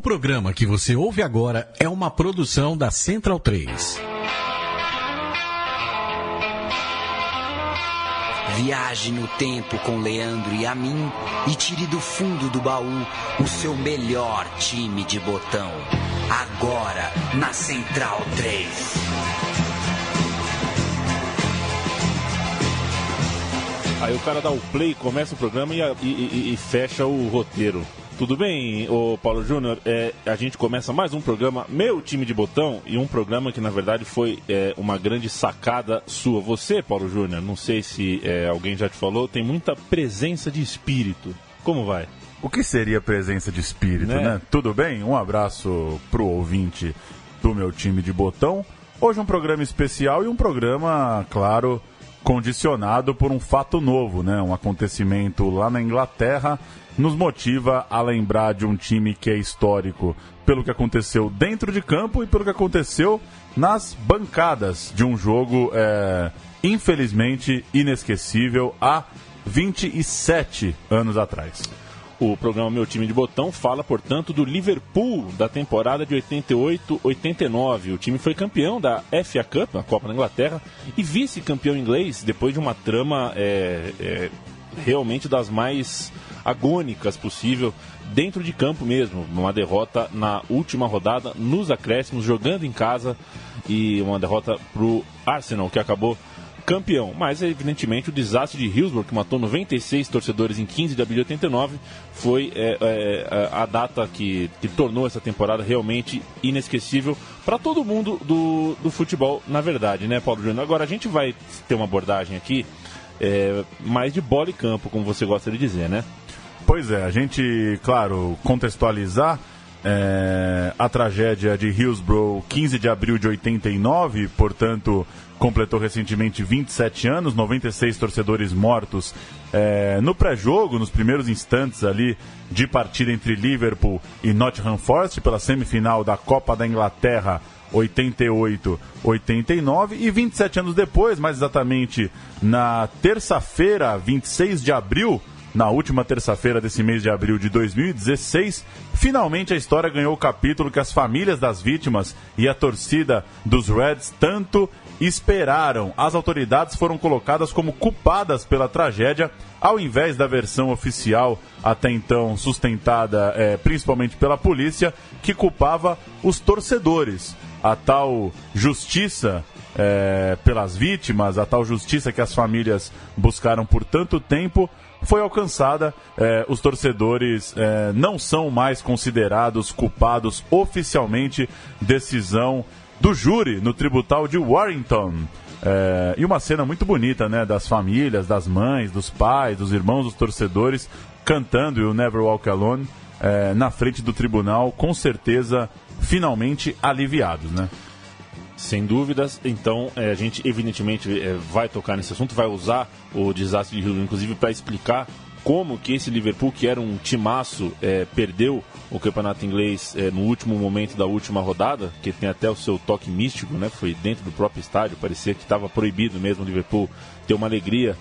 programa que você ouve agora é uma produção da Central 3. Viaje no tempo com Leandro e a mim e tire do fundo do baú o seu melhor time de botão. Agora na Central 3. Aí o cara dá o play, começa o programa e fecha o roteiro. Tudo bem, ô Paulo Júnior? A gente começa mais um programa, Meu Time de Botão, e um programa que na verdade foi uma grande sacada sua. Você, Paulo Júnior, não sei se alguém já te falou, tem muita presença de espírito. Como vai? O que seria presença de espírito, né? Tudo bem? Um abraço pro ouvinte do Meu Time de Botão. Hoje um programa especial e um programa, claro, condicionado por um fato novo, né? Um acontecimento lá na Inglaterra nos motiva a lembrar de um time que é histórico pelo que aconteceu dentro de campo e pelo que aconteceu nas bancadas de um jogo, infelizmente, inesquecível há 27 anos atrás. O programa Meu Time de Botão fala, portanto, do Liverpool da temporada de 88-89. O time foi campeão da FA Cup, a Copa da Inglaterra, e vice-campeão inglês depois de uma trama realmente das mais agônicas possível, dentro de campo mesmo. Uma derrota na última rodada, nos acréscimos, jogando em casa, e uma derrota pro Arsenal, que acabou campeão. Mas, evidentemente, o desastre de Hillsborough, que matou 96 torcedores em 15 de abril de 89, foi a data que tornou essa temporada realmente inesquecível para todo mundo do futebol, na verdade, né, Paulo Júnior? Agora, a gente vai ter uma abordagem aqui mais de bola e campo, como você gosta de dizer, né? Pois é, a gente, claro, contextualizar a tragédia de Hillsborough, 15 de abril de 89, portanto, completou recentemente 27 anos, 96 torcedores mortos no pré-jogo, nos primeiros instantes ali de partida entre Liverpool e Nottingham Forest pela semifinal da Copa da Inglaterra 88-89, e 27 anos depois, mais exatamente na terça-feira, 26 de abril, na última terça-feira desse mês de abril de 2016, finalmente a história ganhou o capítulo que as famílias das vítimas e a torcida dos Reds tanto esperaram. As autoridades foram colocadas como culpadas pela tragédia, ao invés da versão oficial até então sustentada principalmente pela polícia, que culpava os torcedores. A tal justiça pelas vítimas, a tal justiça que as famílias buscaram por tanto tempo, foi alcançada. Os torcedores não são mais considerados culpados oficialmente. Decisão do júri no tribunal de Warrington. E uma cena muito bonita, né, das famílias, das mães, dos pais, dos irmãos, dos torcedores cantando You Never Walk Alone na frente do tribunal, com certeza finalmente aliviados, né? Sem dúvidas. Então, a gente evidentemente vai tocar nesse assunto, vai usar o desastre de Hillsborough, inclusive, para explicar como que esse Liverpool, que era um timaço, perdeu o campeonato inglês no último momento da última rodada, que tem até o seu toque místico, né? Foi dentro do próprio estádio, parecia que estava proibido mesmo o Liverpool ter uma alegria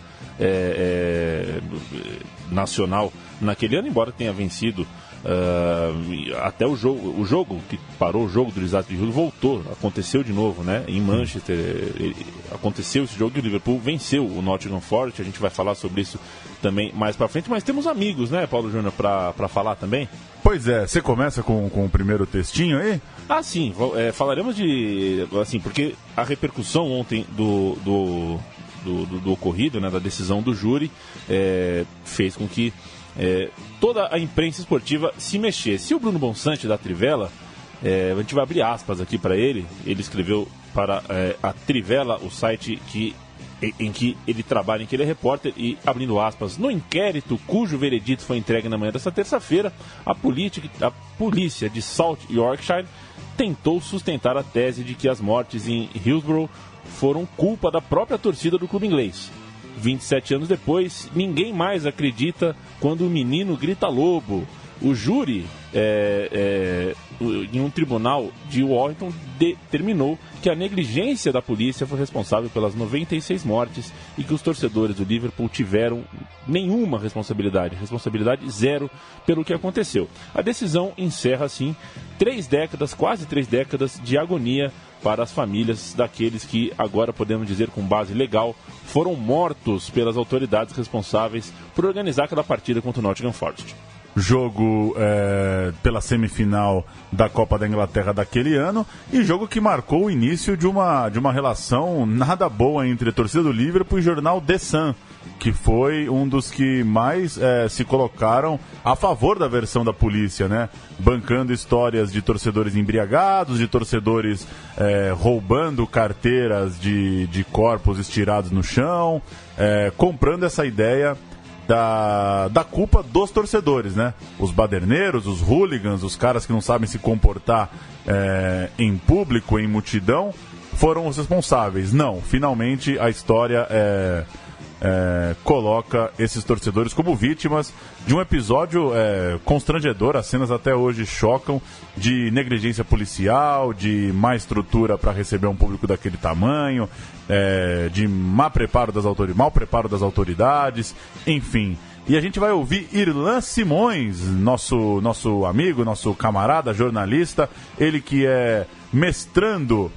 nacional naquele ano, embora tenha vencido. Até o jogo que parou o jogo do desastre de Hillsborough voltou, aconteceu de novo, né? Em Manchester aconteceu esse jogo e o Liverpool venceu o Nottingham Forest. A gente vai falar sobre isso também mais pra frente, mas temos amigos, né, Paulo Júnior, pra falar também? Pois é, você começa com o primeiro textinho aí? Ah, sim, falaremos de, assim, porque a repercussão ontem do ocorrido, né, da decisão do júri, fez com que toda a imprensa esportiva se mexesse. E o Bruno Bonsante, da Trivela, a gente vai abrir aspas aqui para ele. Ele escreveu para a Trivela, o site em que ele trabalha, em que ele é repórter, e abrindo aspas: no inquérito cujo veredito foi entregue na manhã desta terça-feira, a polícia de South Yorkshire tentou sustentar a tese de que as mortes em Hillsborough foram culpa da própria torcida do clube inglês. 27 anos depois, ninguém mais acredita quando o menino grita lobo. o júri em um tribunal de Washington determinou que a negligência da polícia foi responsável pelas 96 mortes e que os torcedores do Liverpool tiveram nenhuma responsabilidade zero pelo que aconteceu. A decisão encerra, assim, quase 3 décadas de agonia para as famílias daqueles que, agora podemos dizer com base legal, foram mortos pelas autoridades responsáveis por organizar aquela partida contra o Nottingham Forest. Jogo pela semifinal da Copa da Inglaterra daquele ano, e jogo que marcou o início de uma relação nada boa entre a torcida do Liverpool e o jornal The Sun, que foi um dos que mais se colocaram a favor da versão da polícia, né? Bancando histórias de torcedores embriagados, de torcedores roubando carteiras de corpos estirados no chão, comprando essa ideia da culpa dos torcedores, né? Os baderneiros, os hooligans, os caras que não sabem se comportar em público, em multidão, foram os responsáveis. Não, finalmente a história coloca esses torcedores como vítimas de um episódio constrangedor. As cenas até hoje chocam, de negligência policial, de má estrutura para receber um público daquele tamanho, de mau preparo das autoridades, enfim. E a gente vai ouvir Irlan Simões, nosso amigo, nosso camarada, jornalista, ele que é mestrando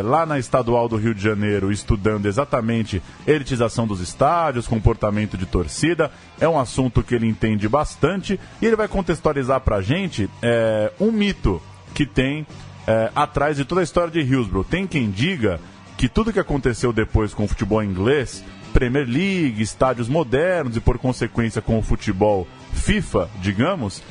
lá na Estadual do Rio de Janeiro, estudando exatamente elitização dos estádios, comportamento de torcida. É um assunto que ele entende bastante, e ele vai contextualizar pra gente um mito que tem atrás de toda a história de Hillsborough. Tem quem diga que tudo que aconteceu depois com o futebol inglês, Premier League, estádios modernos e por consequência com o futebol FIFA, digamos,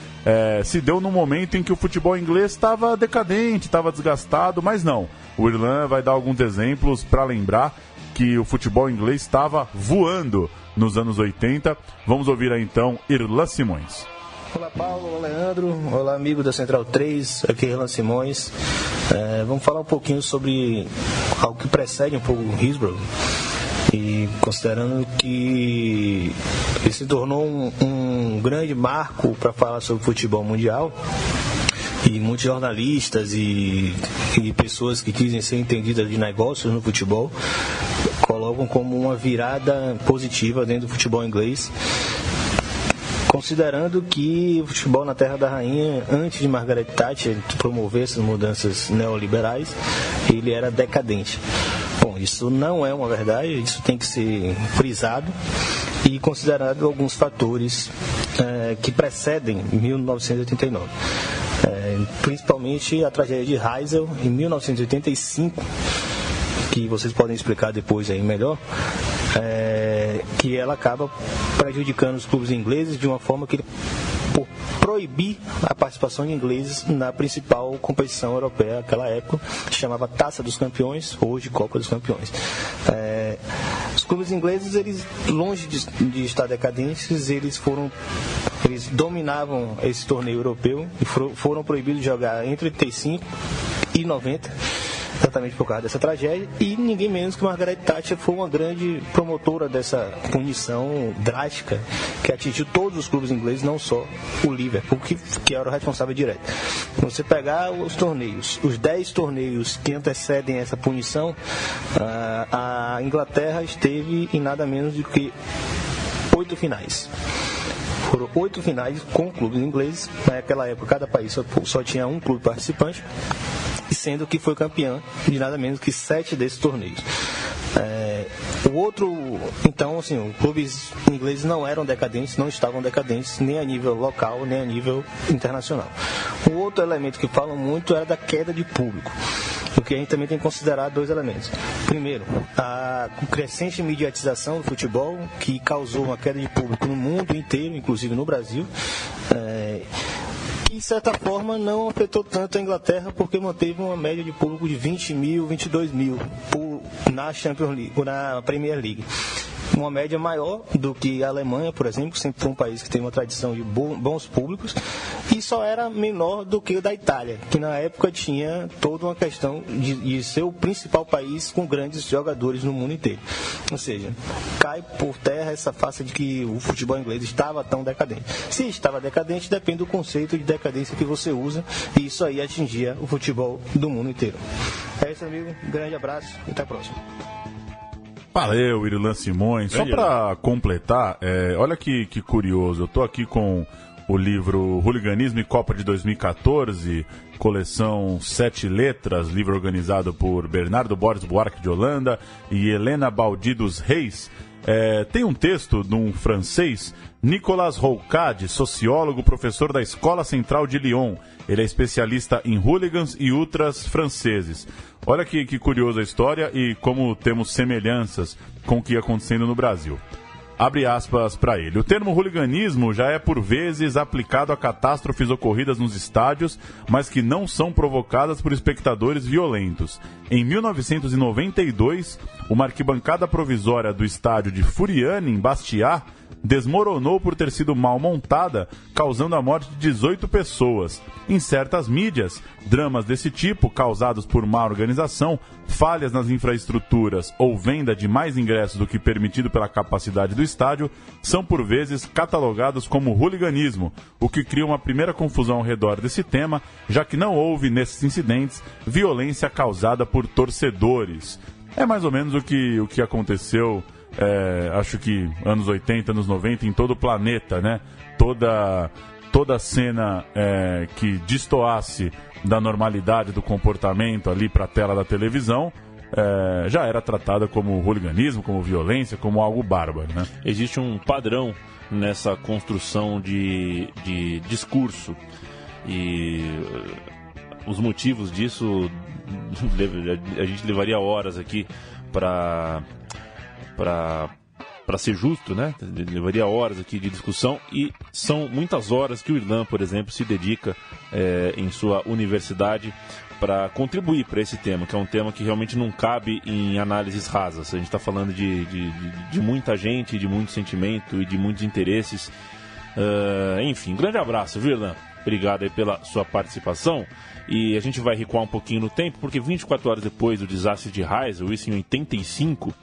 se deu no momento em que o futebol inglês estava decadente, estava desgastado, mas não. O Irlan vai dar alguns exemplos para lembrar que o futebol inglês estava voando nos anos 80. Vamos ouvir aí então Irlan Simões. Olá Paulo, olá Leandro, olá amigo da Central 3, aqui é Irlan Simões. Vamos falar um pouquinho sobre algo que precede um pouco o Hillsborough, e considerando que ele se tornou um grande marco para falar sobre futebol mundial, e muitos jornalistas e pessoas que quisem ser entendidas de negócios no futebol colocam como uma virada positiva dentro do futebol inglês, considerando que o futebol na Terra da Rainha, antes de Margaret Thatcher promover essas mudanças neoliberais, ele era decadente. Bom, isso não é uma verdade, isso tem que ser frisado, e considerado alguns fatores que precedem 1989. Principalmente a tragédia de Heysel em 1985, que vocês podem explicar depois aí melhor, que ela acaba prejudicando os clubes ingleses de uma forma que por proibir a participação de ingleses na principal competição europeia naquela época, que chamava Taça dos Campeões, hoje Copa dos Campeões. Os clubes ingleses, eles, longe de estar decadentes, eles dominavam esse torneio europeu e foram proibidos de jogar entre 85 e 90, exatamente por causa dessa tragédia, e ninguém menos que Margaret Thatcher foi uma grande promotora dessa punição drástica que atingiu todos os clubes ingleses, não só o Liverpool, que era o responsável direto. Você pegar os torneios, os 10 torneios que antecedem essa punição, a Inglaterra esteve em nada menos do que 8 finais. Foram 8 finais com clubes ingleses. Naquela época, cada país só tinha um clube participante, sendo que foi campeão de nada menos que 7 desses torneios. Então, assim, os clubes ingleses não eram decadentes, não estavam decadentes, nem a nível local, nem a nível internacional. O outro elemento que falam muito era da queda de público, porque a gente também tem que considerar 2 elementos. Primeiro, a crescente mediatização do futebol, que causou uma queda de público no mundo inteiro, inclusive no Brasil, que de certa forma não afetou tanto a Inglaterra, porque manteve uma média de público de 20 mil, 22 mil na Champions League, na Premier League. Uma média maior do que a Alemanha, por exemplo, que sempre foi um país que tem uma tradição de bons públicos, e só era menor do que o da Itália, que na época tinha toda uma questão de ser o principal país com grandes jogadores no mundo inteiro. Ou seja, cai por terra essa face de que o futebol inglês estava tão decadente. Se estava decadente, depende do conceito de decadência que você usa, e isso aí atingia o futebol do mundo inteiro. É isso, amigo. Um grande abraço e até a próxima. Valeu, Irlan Simões. Só para completar, olha que curioso, eu estou aqui com o livro Hooliganismo e Copa de 2014, coleção 7 letras, livro organizado por Bernardo Borges Buarque de Holanda e Helena Baldi dos Reis. Tem um texto de um francês, Nicolas Roucade, sociólogo, professor da Escola Central de Lyon. Ele é especialista em hooligans e ultras franceses. Olha que curiosa a história e como temos semelhanças com o que ia acontecendo no Brasil. Abre aspas para ele. O termo hooliganismo já é por vezes aplicado a catástrofes ocorridas nos estádios, mas que não são provocadas por espectadores violentos. Em 1992, uma arquibancada provisória do estádio de Furiani, em Bastia, desmoronou por ter sido mal montada, causando a morte de 18 pessoas. Em certas mídias, dramas desse tipo, causados por má organização, falhas nas infraestruturas ou venda de mais ingressos do que permitido pela capacidade do estádio, são por vezes catalogados como hooliganismo, o que cria uma primeira confusão ao redor desse tema, já que não houve, nesses incidentes, violência causada por torcedores. É mais ou menos o que aconteceu, acho que anos 80, anos 90, em todo o planeta, né? Toda cena que destoasse da normalidade do comportamento ali para a tela da televisão já era tratada como hooliganismo, como violência, como algo bárbaro, né? Existe um padrão nessa construção de discurso e os motivos disso a gente levaria horas aqui para ser justo, né? Levaria horas aqui de discussão e são muitas horas que o Irlan, por exemplo, se dedica em sua universidade para contribuir para esse tema, que é um tema que realmente não cabe em análises rasas. A gente está falando de muita gente, de muito sentimento e de muitos interesses. Enfim, um grande abraço, viu, Irlan? Obrigado aí pela sua participação. E a gente vai recuar um pouquinho no tempo, porque 24 horas depois do desastre de Heysel, isso em 85,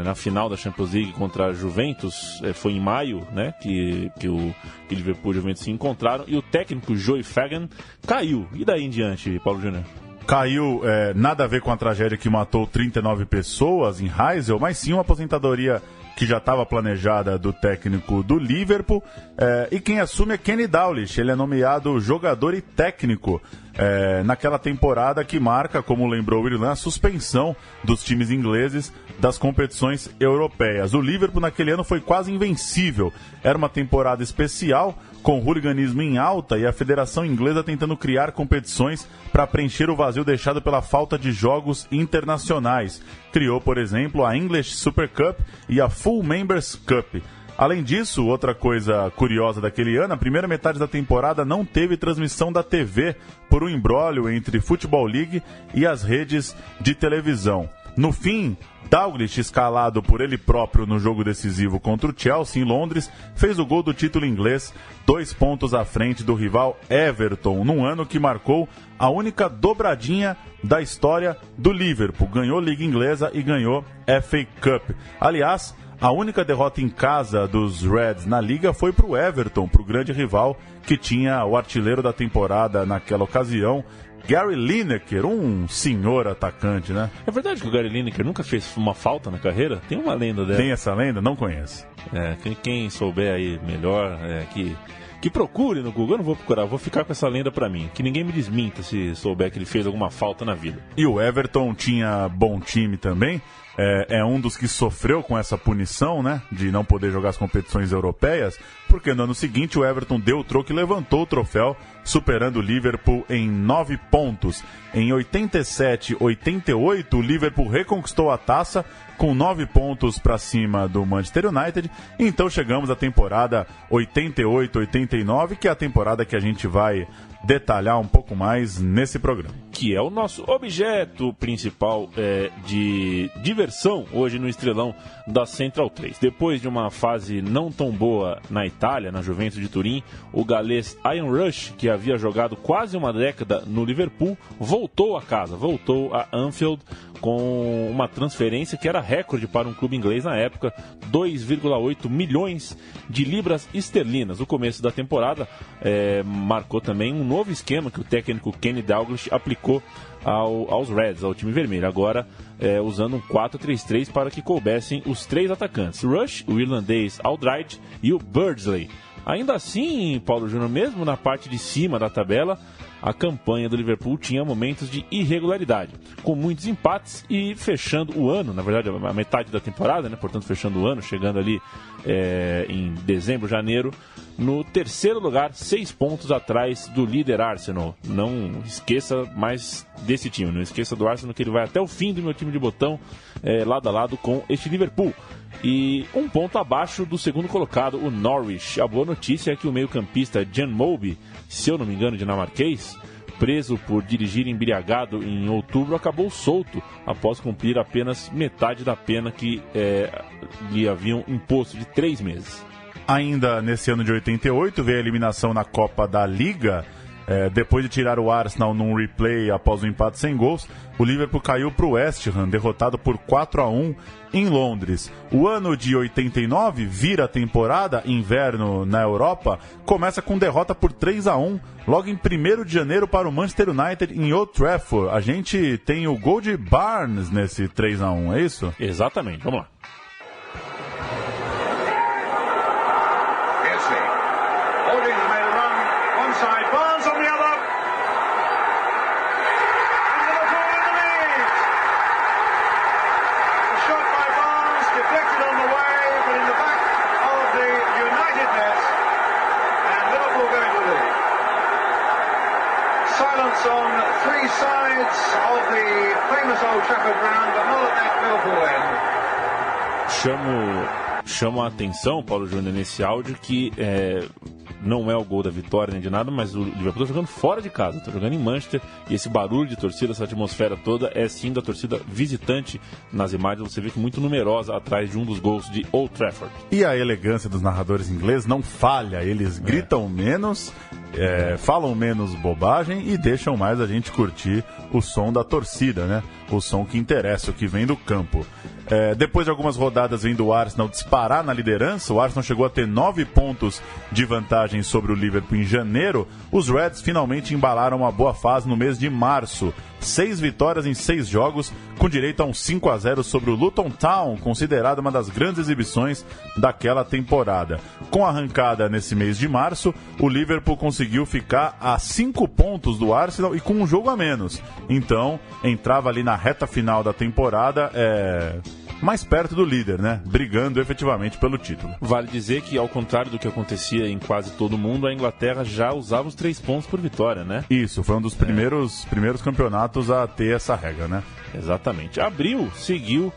na final da Champions League contra a Juventus, foi em maio, né, que o Liverpool e o Juventus se encontraram, e o técnico Joey Fagan caiu. E daí em diante, Paulo Júnior? Caiu, nada a ver com a tragédia que matou 39 pessoas em Heysel, mas sim uma aposentadoria que já estava planejada do técnico do Liverpool, e quem assume é Kenny Dalglish. Ele é nomeado jogador e técnico naquela temporada que marca, como lembrou o Irlan, a suspensão dos times ingleses das competições europeias. O Liverpool naquele ano foi quase invencível. Era uma temporada especial, com o hooliganismo em alta e a Federação Inglesa tentando criar competições para preencher o vazio deixado pela falta de jogos internacionais. Criou, por exemplo, a English Super Cup e a Full Members Cup. Além disso, outra coisa curiosa daquele ano, a primeira metade da temporada não teve transmissão da TV por um imbróglio entre Football League e as redes de televisão. No fim, Dalglish, escalado por ele próprio no jogo decisivo contra o Chelsea em Londres, fez o gol do título inglês, 2 pontos à frente do rival Everton, num ano que marcou a única dobradinha da história do Liverpool. Ganhou Liga Inglesa e ganhou FA Cup. Aliás, a única derrota em casa dos Reds na Liga foi para o Everton, para o grande rival que tinha o artilheiro da temporada naquela ocasião, Gary Lineker, um senhor atacante, né? É verdade que o Gary Lineker nunca fez uma falta na carreira? Tem uma lenda dela. Tem essa lenda? Não conheço. Quem souber aí melhor, que procure no Google. Eu não vou procurar, vou ficar com essa lenda pra mim. Que ninguém me desminta se souber que ele fez alguma falta na vida. E o Everton tinha bom time também. É um dos que sofreu com essa punição, né, de não poder jogar as competições europeias, porque no ano seguinte o Everton deu o troco e levantou o troféu, superando o Liverpool em 9 pontos. Em 87-88, o Liverpool reconquistou a taça com 9 pontos para cima do Manchester United. Então chegamos à temporada 88-89, que é a temporada que a gente vai detalhar um pouco mais nesse programa. que é o nosso objeto principal de diversão hoje no Estrelão da Central 3. Depois de uma fase não tão boa na Itália, na Juventus de Turim, o galês Ian Rush, que havia jogado quase uma década no Liverpool, voltou a casa, voltou a Anfield com uma transferência que era recorde para um clube inglês na época, 2,8 milhões de libras esterlinas. O começo da temporada marcou também um novo esquema que o técnico Kenny Dalglish aplicou aos Reds, ao time vermelho, agora usando um 4-3-3 para que coubessem os 3 atacantes, Rush, o irlandês Albright e o Beardsley. Ainda assim, Paulo Júnior, mesmo na parte de cima da tabela, a campanha do Liverpool tinha momentos de irregularidade, com muitos empates e fechando o ano, na verdade a metade da temporada, né? Portanto fechando o ano, chegando ali em dezembro, janeiro, no terceiro lugar, 6 pontos atrás do líder Arsenal. Não esqueça mais desse time, não esqueça do Arsenal, que ele vai até o fim do meu time de botão, lado a lado com este Liverpool. E 1 ponto abaixo do segundo colocado, o Norwich. A boa notícia é que o meio-campista Jan Moby, se eu não me engano dinamarquês, preso por dirigir embriagado em outubro, acabou solto após cumprir apenas metade da pena que lhe haviam imposto, de 3 meses. Ainda nesse ano de 88, veio a eliminação na Copa da Liga. Depois de tirar o Arsenal num replay após um empate sem gols, o Liverpool caiu para o West Ham, derrotado por 4-1 em Londres. O ano de 89 vira a temporada, inverno na Europa, começa com derrota por 3-1, logo em 1º de janeiro para o Manchester United em Old Trafford. A gente tem o gol de Barnes nesse 3-1, é isso? Exatamente, vamos lá. Chamo a atenção, Paulo Júnior, nesse áudio, que não é o gol da vitória nem de nada, mas o Liverpool está jogando fora de casa, está jogando em Manchester, e esse barulho de torcida, essa atmosfera toda é sim da torcida visitante. Nas imagens você vê que muito numerosa atrás de um dos gols de Old Trafford. E a elegância dos narradores ingleses não falha, eles gritam menos, falam menos bobagem e deixam mais a gente curtir o som da torcida, né? O som que interessa, o que vem do campo. Depois de algumas rodadas vendo o Arsenal disparar na liderança, o Arsenal chegou a ter 9 pontos de vantagem sobre o Liverpool em janeiro. Os Reds finalmente embalaram uma boa fase no mês de março. 6 vitórias em 6 jogos, com direito a um 5-0 sobre o Luton Town, considerada uma das grandes exibições daquela temporada. Com a arrancada nesse mês de março, o Liverpool conseguiu ficar a 5 pontos do Arsenal e com um jogo a menos. Então, entrava ali na reta final da temporada, mais perto do líder, né? Brigando efetivamente pelo título. Vale dizer que, ao contrário do que acontecia em quase todo mundo, a Inglaterra já usava os 3 pontos por vitória, né? Isso, foi um dos primeiros campeonatos a ter essa regra, né? Exatamente. Abril seguiu,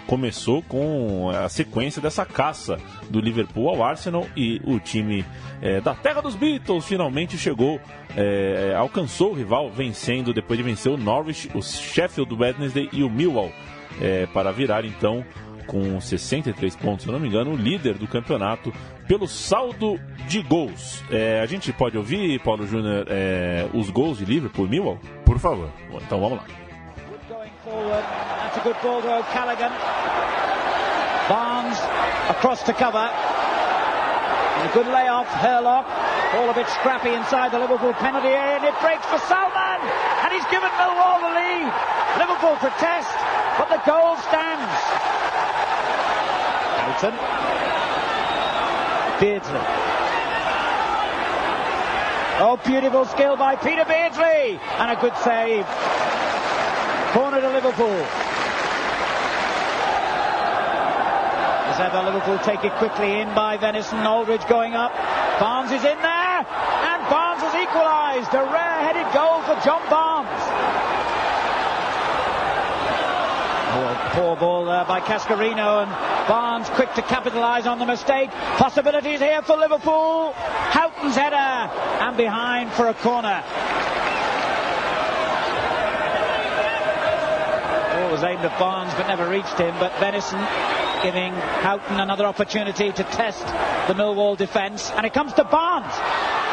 começou com a sequência dessa caça do Liverpool ao Arsenal, e o time da terra dos Beatles finalmente chegou, alcançou o rival, vencendo, depois de vencer o Norwich, o Sheffield Wednesday e o Millwall, para virar então com 63 pontos, se não me engano, o líder do campeonato pelo saldo de gols. A gente pode ouvir, Paulo Júnior, os gols de Liverpool e Millwall? Por favor. Bom, então vamos lá. Forward, that's a good ball to O'Callaghan. Barnes across to cover. And a good layoff, Hurlock. All a bit scrappy inside the Liverpool penalty area, and it breaks for Salman, and he's given Millwall the lead. Liverpool protest, but the goal stands. Hamilton. Beardsley. Oh, beautiful skill by Peter Beardsley, and a good save. Corner to Liverpool. As ever, Liverpool take it quickly in by Venison. Aldridge going up. Barnes is in there, and Barnes has equalised. A rare-headed goal for John Barnes. Oh, poor ball there by Cascarino, and Barnes quick to capitalise on the mistake. Possibilities here for Liverpool. Houghton's header, and behind for a corner. ball was aimed at Barnes but never reached him, but Venison giving Houghton another opportunity to test the Millwall defence, and it comes to Barnes.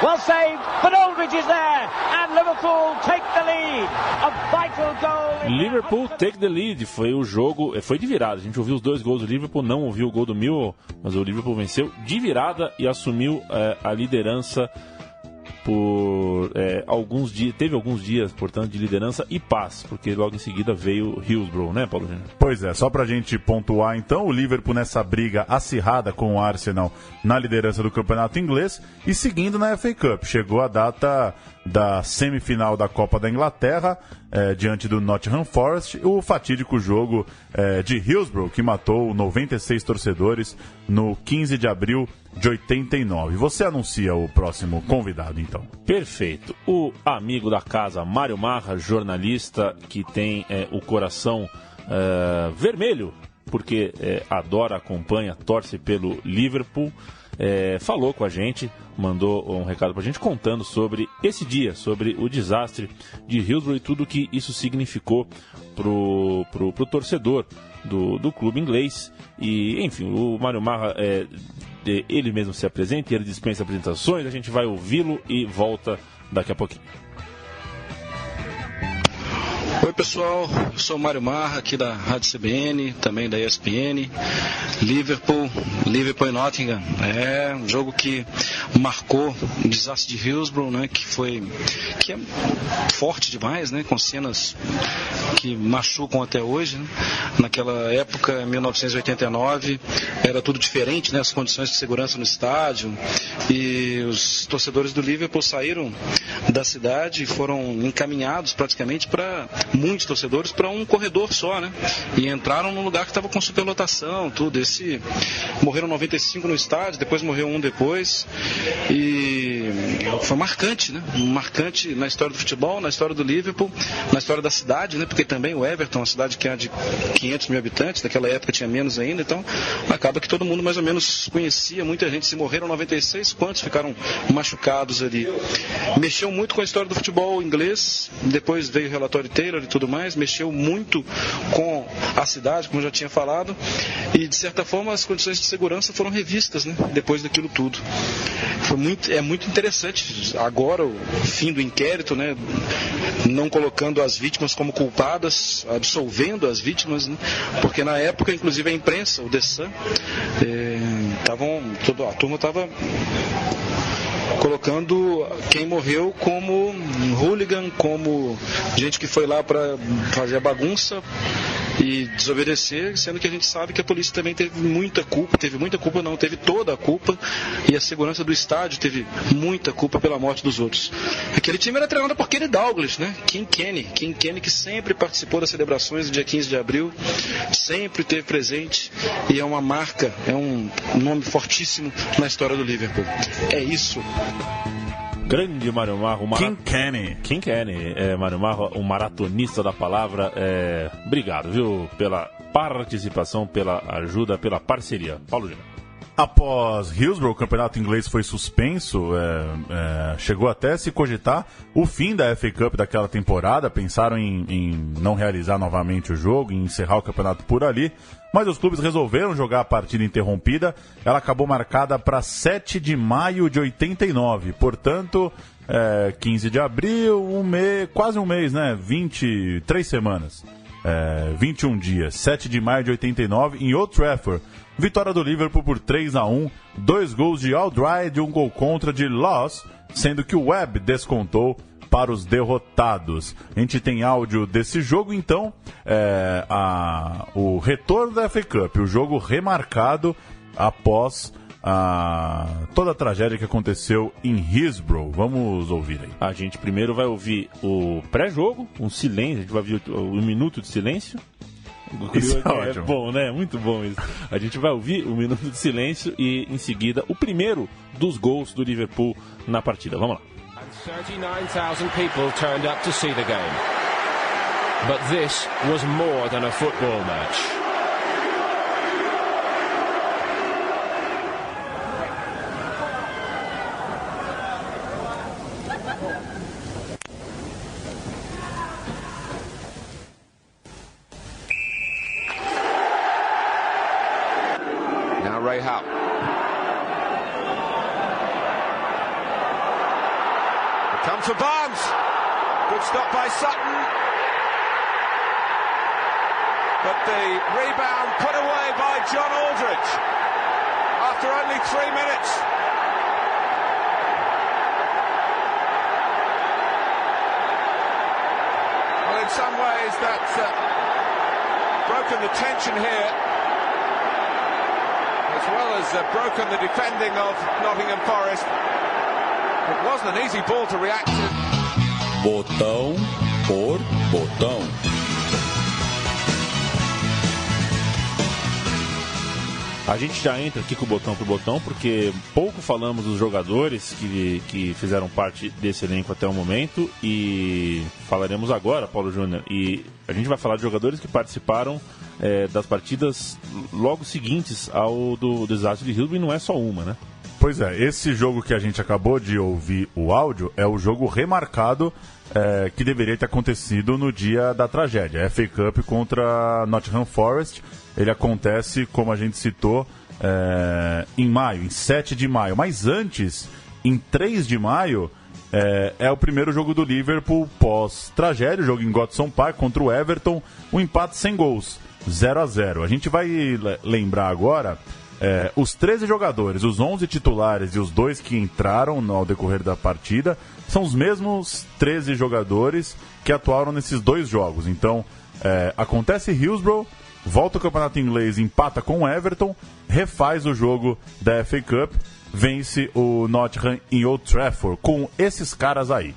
Well saved, but Aldridge is there, and Liverpool take the lead. A vital goal. Liverpool take the lead. Foi o jogo, foi de virada. A gente ouviu os 2 gols do Liverpool, não ouviu o gol do Millwall, mas o Liverpool venceu de virada e assumiu a liderança por alguns dias. Teve alguns dias, portanto, de liderança e paz, porque logo em seguida veio Hillsborough, né, Paulo Júnior? Pois é, só pra gente pontuar então, o Liverpool nessa briga acirrada com o Arsenal na liderança do campeonato inglês e seguindo na FA Cup. Chegou a data da semifinal da Copa da Inglaterra, diante do Nottingham Forest, o fatídico jogo de Hillsborough, que matou 96 torcedores no 15 de abril de 89. Você anuncia o próximo convidado, então. Perfeito. O amigo da casa, Mário Marra, jornalista que tem o coração vermelho, porque adora, acompanha, torce pelo Liverpool, falou com a gente, mandou um recado pra gente contando sobre esse dia, sobre o desastre de Hillsborough e tudo que isso significou pro torcedor do clube inglês. E, enfim, o Mário Marra, ele mesmo se apresenta e ele dispensa apresentações, a gente vai ouvi-lo e volta daqui a pouquinho. Oi pessoal, eu sou o Mário Marra aqui da Rádio CBN, também da ESPN. Liverpool e Nottingham, um jogo que marcou o desastre de Hillsborough, né, que é forte demais, né, com cenas que machucam até hoje, né. Naquela época, em 1989, era tudo diferente, né, as condições de segurança no estádio, e os torcedores do Liverpool saíram da cidade e foram encaminhados praticamente muitos torcedores para um corredor só, né? E entraram num lugar que estava com superlotação, tudo. Morreram 95 no estádio, depois morreu um depois. E foi marcante, né? Marcante na história do futebol, na história do Liverpool, na história da cidade, né? Porque também o Everton, uma cidade que é de 500 mil habitantes, naquela época tinha menos ainda, então acaba que todo mundo mais ou menos conhecia, muita gente. Se morreram 96, quantos ficaram machucados ali? Mexeu muito com a história do futebol inglês, depois veio o relatório Taylor e tudo mais, mexeu muito com a cidade, como eu já tinha falado, e de certa forma as condições de segurança foram revistas, né, depois daquilo tudo. É muito interessante agora o fim do inquérito, né, não colocando as vítimas como culpadas, absolvendo as vítimas, né, porque na época, inclusive a imprensa, o The Sun, a turma estava colocando quem morreu como hooligan, como gente que foi lá para fazer a bagunça e desobedecer, sendo que a gente sabe que a polícia também teve toda a culpa, e a segurança do estádio teve muita culpa pela morte dos outros. Aquele time era treinado por Kenny Dalglish, né? King Kenny, que sempre participou das celebrações do dia 15 de abril, sempre esteve presente, e é uma marca, é um nome fortíssimo na história do Liverpool. É isso. Grande Mário Marra, King Kenny, Mário Marra, um maratonista da palavra. Obrigado, viu, pela participação, pela ajuda, pela parceria. Paulo Júnior. Após Hillsborough, o campeonato inglês foi suspenso, chegou até a se cogitar o fim da FA Cup daquela temporada, pensaram em não realizar novamente o jogo, em encerrar o campeonato por ali, mas os clubes resolveram jogar a partida interrompida. Ela acabou marcada para 7 de maio de 89, portanto, 15 de abril, quase um mês, né? 23 semanas, 21 dias, 7 de maio de 89, em Old Trafford. Vitória do Liverpool por 3-1, 2 gols de Albright e 1 gol contra de Loss, sendo que o Webb descontou para os derrotados. A gente tem áudio desse jogo, então, o retorno da FA Cup, o jogo remarcado após toda a tragédia que aconteceu em Hillsborough. Vamos ouvir aí. A gente primeiro vai ouvir o pré-jogo, um silêncio, a gente vai ouvir um minuto de silêncio. Isso é bom, né? Muito bom isso. A gente vai ouvir um minuto de silêncio e, em seguida, o primeiro dos gols do Liverpool na partida. Vamos lá. 39,000 people turned up to see the game. But this was more than a football match. Ray Howe. It comes for Barnes. Good stop by Sutton. But the rebound put away by John Aldridge after only 3 minutes. Well, in some ways that's broken the tension here, as well as broken the defending of Nottingham Forest. It wasn't an easy ball to react to. Botão por botão. A gente já entra aqui com o botão por botão, porque pouco falamos dos jogadores que fizeram parte desse elenco até o momento, e falaremos agora, Paulo Júnior, e a gente vai falar de jogadores que participaram das partidas logo seguintes ao do desastre de Hillsborough, e não é só uma, né? Pois é, esse jogo que a gente acabou de ouvir o áudio é o jogo remarcado que deveria ter acontecido no dia da tragédia. FA Cup contra Nottingham Forest. Ele acontece, como a gente citou, em maio, em 7 de maio. Mas antes, em 3 de maio, é o primeiro jogo do Liverpool pós-tragédia, o jogo em Goodison Park contra o Everton, um empate sem gols, 0-0. A gente vai lembrar agora os 13 jogadores, os 11 titulares e os 2 que entraram ao decorrer da partida, são os mesmos 13 jogadores que atuaram nesses 2 jogos. Então, acontece Hillsborough, volta o campeonato inglês, empata com o Everton, refaz o jogo da FA Cup, vence o Nottingham em Old Trafford, com esses caras aí.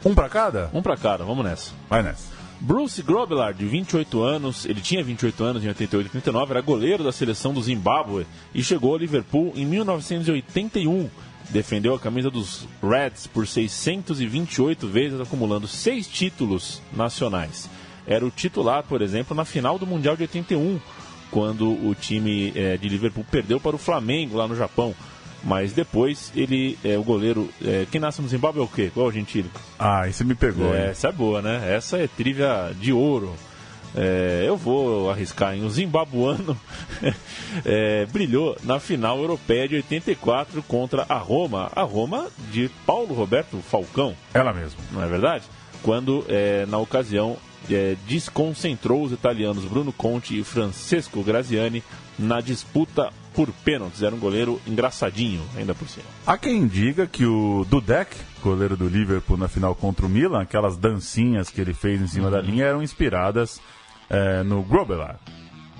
Um pra cada? Um pra cada, vamos nessa. Vai nessa. Bruce Grobbelaar, de 28 anos, ele tinha 28 anos em 88 e 89, era goleiro da seleção do Zimbábue e chegou ao Liverpool em 1981. Defendeu a camisa dos Reds por 628 vezes, acumulando 6 títulos nacionais. Era o titular, por exemplo, na final do Mundial de 81, quando o time de Liverpool perdeu para o Flamengo lá no Japão. Mas depois ele o goleiro. Quem nasce no Zimbábue é o quê? Qual é o gentílico? Ah, isso me pegou. Essa é boa, né? Essa é trivia de ouro. Eu vou arriscar, hein? O zimbabuano brilhou na final europeia de 84 contra a Roma. A Roma de Paulo Roberto Falcão. Ela mesma. Não é verdade? Quando, na ocasião, desconcentrou os italianos Bruno Conti e Francesco Graziani na disputa por pênaltis. Era um goleiro engraçadinho, ainda por cima. Há quem diga que o Dudek, goleiro do Liverpool na final contra o Milan, aquelas dancinhas que ele fez em cima da linha eram inspiradas no Grobbelaar.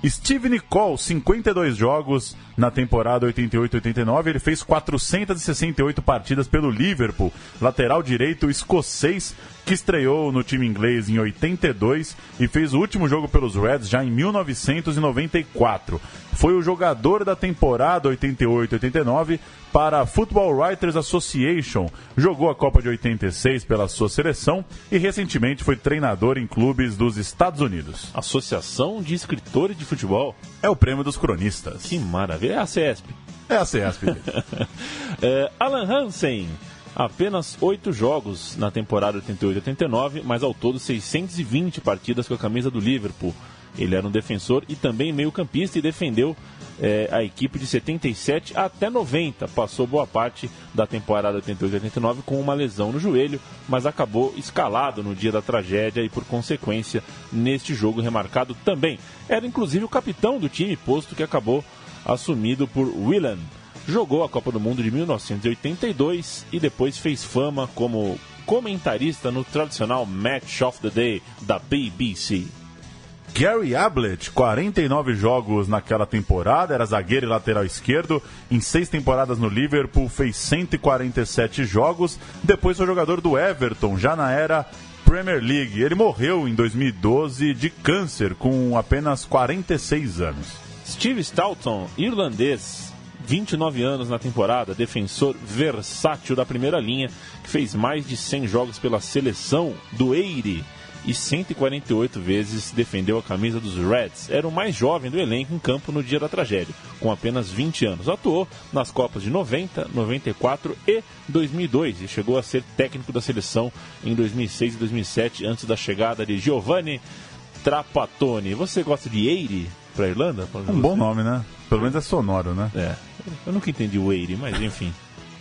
Steve Nicol, 52 jogos na temporada 88-89, ele fez 468 partidas pelo Liverpool, lateral direito escocês, que estreou no time inglês em 82 e fez o último jogo pelos Reds já em 1994. Foi o jogador da temporada 88-89 para a Football Writers Association, jogou a Copa de 86 pela sua seleção e recentemente foi treinador em clubes dos Estados Unidos. Associação de Escritores de Futebol. É o prêmio dos cronistas. Que maravilha, é a CESP. É a CESP. Alan Hansen, apenas 8 jogos na temporada 88-89, mas ao todo 620 partidas com a camisa do Liverpool. Ele era um defensor e também meio-campista e defendeu a equipe de 77 até 90. Passou boa parte da temporada 88-89 com uma lesão no joelho, mas acabou escalado no dia da tragédia e, por consequência, neste jogo remarcado também. Era inclusive o capitão do time, posto que acabou assumido por Whelan. Jogou a Copa do Mundo de 1982 e depois fez fama como comentarista no tradicional Match of the Day da BBC. Gary Ablett, 49 jogos naquela temporada, era zagueiro e lateral esquerdo, em 6 temporadas no Liverpool, fez 147 jogos, depois foi jogador do Everton, já na era Premier League. Ele morreu em 2012 de câncer, com apenas 46 anos. Steve Staunton, irlandês, 29 anos na temporada, defensor versátil da primeira linha, que fez mais de 100 jogos pela seleção do Eire e 148 vezes defendeu a camisa dos Reds. Era o mais jovem do elenco em campo no dia da tragédia, com apenas 20 anos. Atuou nas Copas de 90, 94 e 2002 e chegou a ser técnico da seleção em 2006 e 2007, antes da chegada de Giovanni Trapattoni. Você gosta de Eire para a Irlanda? Um bom nome, né? Pelo menos é sonoro, né? É. Eu nunca entendi o Eire, mas enfim.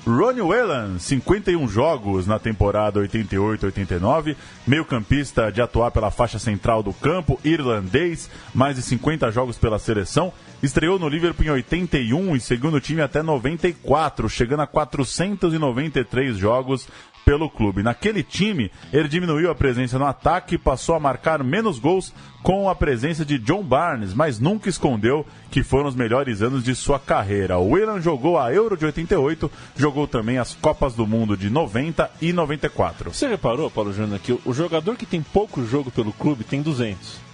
Ronnie Whelan, 51 jogos na temporada 88-89, meio-campista de atuar pela faixa central do campo, irlandês, mais de 50 jogos pela seleção, estreou no Liverpool em 81 e seguiu no time até 94, chegando a 493 jogos pelo clube. Naquele time, ele diminuiu a presença no ataque e passou a marcar menos gols com a presença de John Barnes, mas nunca escondeu que foram os melhores anos de sua carreira. O Whelan jogou a Euro de 88, jogou também as Copas do Mundo de 90 e 94. Você reparou, Paulo Júnior, que o jogador que tem pouco jogo pelo clube tem 200?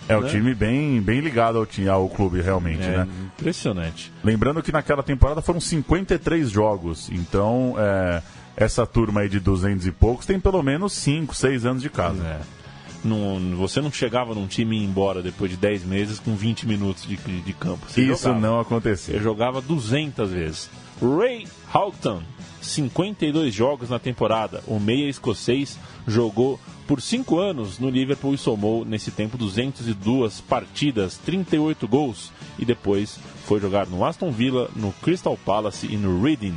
É, o time bem ligado ao clube, realmente, né? Impressionante. Lembrando que naquela temporada foram 53 jogos, então essa turma aí de 200 e poucos tem pelo menos 5, 6 anos de casa. Você não chegava num time e ia embora depois de 10 meses com 20 minutos de campo. Isso não aconteceu. Você jogava 200 vezes. Ray Houghton, 52 jogos na temporada. O meia escocês jogou por 5 anos no Liverpool e somou nesse tempo 202 partidas, 38 gols, e depois foi jogar no Aston Villa, no Crystal Palace e no Reading.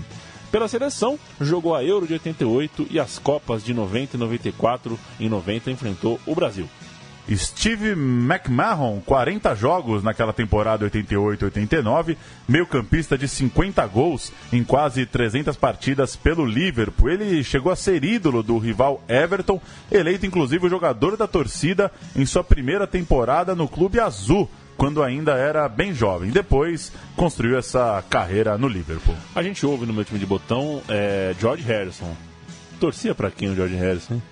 Pela seleção, jogou a Euro de 88 e as Copas de 90 e 94. Em 90 enfrentou o Brasil. Steve McMahon, 40 jogos naquela temporada 88-89, meio-campista de 50 gols em quase 300 partidas pelo Liverpool. Ele chegou a ser ídolo do rival Everton, eleito inclusive o jogador da torcida em sua primeira temporada no Clube Azul, quando ainda era bem jovem. Depois construiu essa carreira no Liverpool. A gente ouve no meu time de botão George Harrison. Torcia pra quem o George Harrison?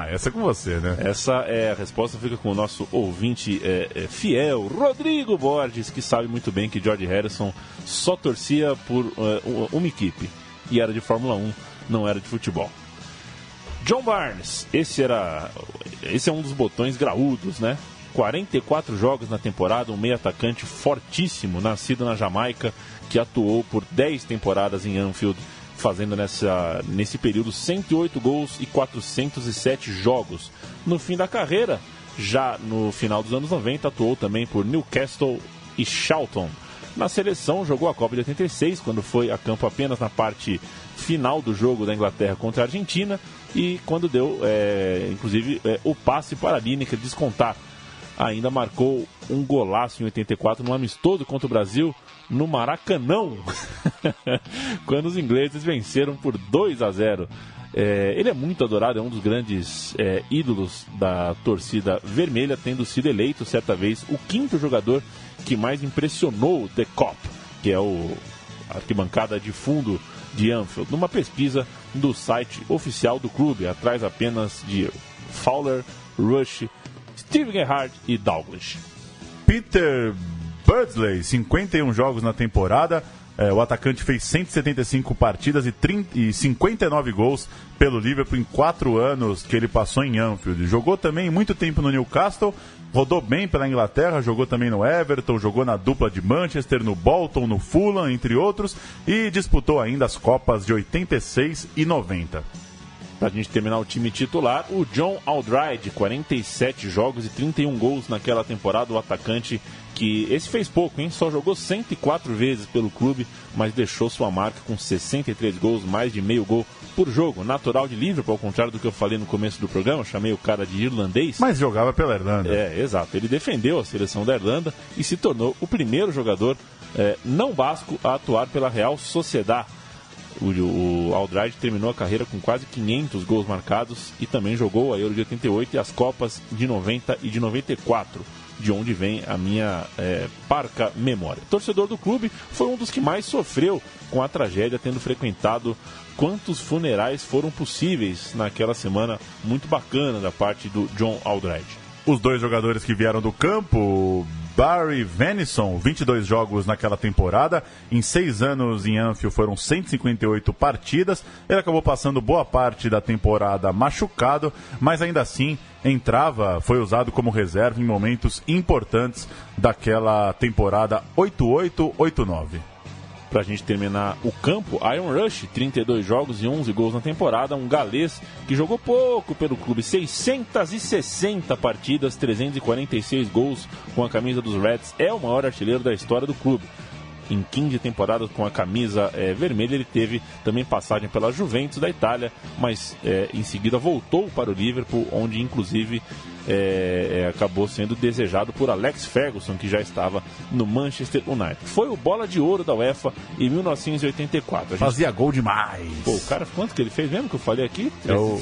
Essa é com você, né? Essa é a resposta, fica com o nosso ouvinte fiel, Rodrigo Borges, que sabe muito bem que George Harrison só torcia por uma equipe, e era de Fórmula 1, não era de futebol. John Barnes, esse é um dos botões graúdos, né? 44 jogos na temporada, um meio atacante fortíssimo, nascido na Jamaica, que atuou por 10 temporadas em Anfield, fazendo nesse período 108 gols e 407 jogos. No fim da carreira, já no final dos anos 90, atuou também por Newcastle e Charlton. Na seleção, jogou a Copa de 86, quando foi a campo apenas na parte final do jogo da Inglaterra contra a Argentina, e quando deu, inclusive, o passe para a Lineker descontar. Ainda marcou um golaço em 84 no amistoso contra o Brasil no Maracanã, quando os ingleses venceram por 2-0. Ele é muito adorado, é um dos grandes ídolos da torcida vermelha, tendo sido eleito certa vez o 5º jogador que mais impressionou The Kop, que é a arquibancada de fundo de Anfield, numa pesquisa do site oficial do clube, atrás apenas de Fowler, Rush, Steve Gerrard e Douglas. Peter Beardsley, 51 jogos na temporada. O atacante fez 175 partidas e 59 gols pelo Liverpool em 4 anos que ele passou em Anfield. Jogou também muito tempo no Newcastle, rodou bem pela Inglaterra, jogou também no Everton, jogou na dupla de Manchester, no Bolton, no Fulham, entre outros, e disputou ainda as Copas de 86 e 90. Pra gente terminar o time titular, o John Aldridge, 47 jogos e 31 gols naquela temporada, o atacante que esse fez pouco, hein? Só jogou 104 vezes pelo clube, mas deixou sua marca com 63 gols, mais de meio gol por jogo. Natural de Liverpool, ao contrário do que eu falei no começo do programa, chamei o cara de irlandês. Mas jogava pela Irlanda. Exato. Ele defendeu a seleção da Irlanda e se tornou o primeiro jogador não basco a atuar pela Real Sociedad. O Aldridge terminou a carreira com quase 500 gols marcados e também jogou a Euro de 88 e as Copas de 90 e de 94, de onde vem a minha parca memória. Torcedor do clube, foi um dos que mais sofreu com a tragédia, tendo frequentado quantos funerais foram possíveis naquela semana muito bacana da parte do John Aldridge. Os dois jogadores que vieram do campo, Barry Venison, 22 jogos naquela temporada, em 6 anos em Anfield foram 158 partidas, ele acabou passando boa parte da temporada machucado, mas ainda assim foi usado como reserva em momentos importantes daquela temporada 88-89. Pra gente terminar o campo, Iron Rush, 32 jogos e 11 gols na temporada, um galês que jogou pouco pelo clube, 660 partidas, 346 gols com a camisa dos Reds, é o maior artilheiro da história do clube. em 15 temporadas com a camisa vermelha. Ele teve também passagem pela Juventus da Itália, mas em seguida voltou para o Liverpool, onde inclusive acabou sendo desejado por Alex Ferguson, que já estava no Manchester United. Foi o bola de ouro da UEFA em 1984. Fazia gol demais. Pô, o cara, quanto que ele fez mesmo que eu falei aqui?